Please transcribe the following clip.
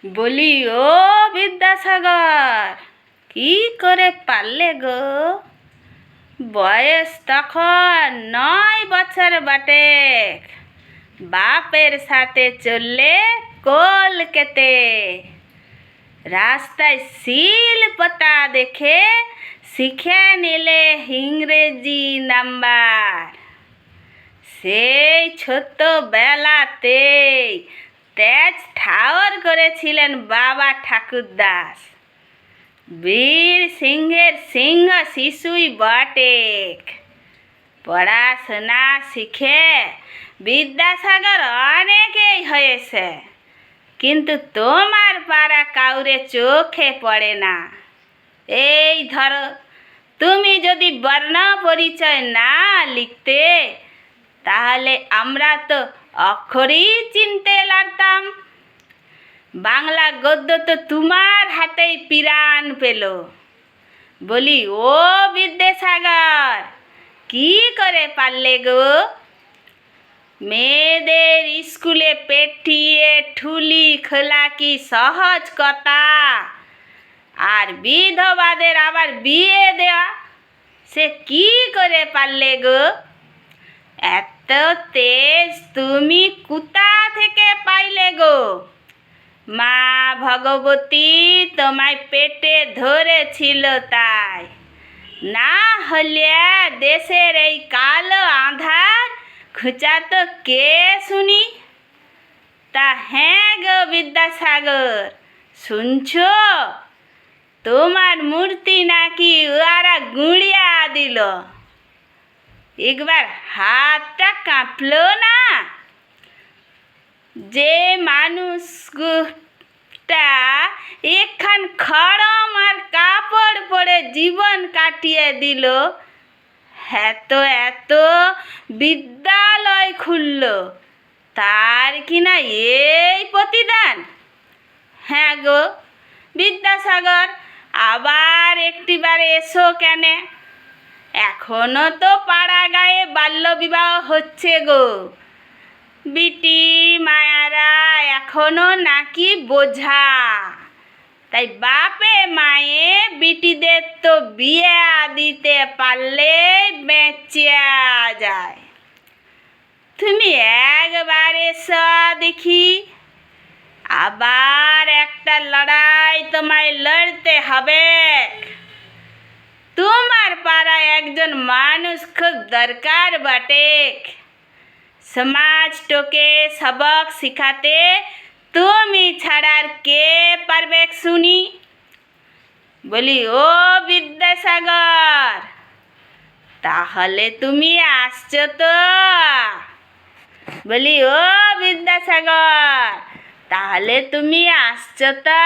বলি, ও বিদ্যাসাগর, কি করে পারলে গো? বয়স তখন 9 বছর বটে। বাপের সাথে চললে কলকাতে। রাস্তায় সিল পাতা দেখে শিখে নিলে ইংরেজি নাম্বার। সেই ছোট্টবেলাতেই তেজ ঠাওর করেছিলেন বাবা ঠাকুরদাস। বীর সিংহের সিংহ শিশুই বটে। পড়াশোনা শিখে বিদ্যাসাগর অনেকেই হয়েছে, কিন্তু তোমার পাড়া কাউরে চোখে পড়ে না। এই ধরো, তুমি যদি বর্ণ পরিচয় না লিখতে, তাহলে আমরা তো অক্ষরই চিনতে পারতাম। বাংলা গদ্য তো তোমার হাতেই প্রাণ পেল। বলি, ও বিদ্যাসাগর, কি করে পারলে গো? মেয়েদের স্কুলে পেটিয়ে ঠুলি খোলা কি সহজ কথা? আর বিধবাদের আবার বিয়ে দেওয়া, সে কি করে পারলে গো? এত তেজ তুমি কোথা থেকে পাইলে গো? মা ভগবতী তোমায় পেটে ধরেছিল তাই, না হলে দেশের এই কালো আঁধার ঘুচাতো কে শুনি? তা হ্যাঁ গো বিদ্যাসাগর, শুনছো? তোমার মূর্তি নাকি ওরা গুঁড়িয়া দিল। একবার হাতটা কাঁপলো না? যে মানুষটা এখান খড়ম আর কাপড় পরে জীবন কাটিয়ে দিল, এত এত বিদ্যালয় খুলল, তার কিনা এই প্রতিদান? হ্যাঁ গো বিদ্যাসাগর, আবার একটিবার এসো কেনে? এখনো তো পাড়া গায়ে বাল্যবিবাহ হচ্ছে গো। বিটি মায়ারা এখনো নাকি বোঝা, তাই বাপে মায়ে বিটিদের তো বিয়ে দিতে পারলে বেঁচে যায়। তুমি একবার এসো দেখি, আবার একটা লড়াই তোমায় লড়তে হবে। তোমার পাড়ায় একজন মানুষ খুব দরকার বটে। সমাজটাকে সবক শিখাতে তুমি ছাড়া আর কে পারবে শুনি? বলি, ও বিদ্যাসাগর, তাহলে তুমি আসছো তো? বলি, ও বিদ্যাসাগর, তাহলে তুমি আসছো তো?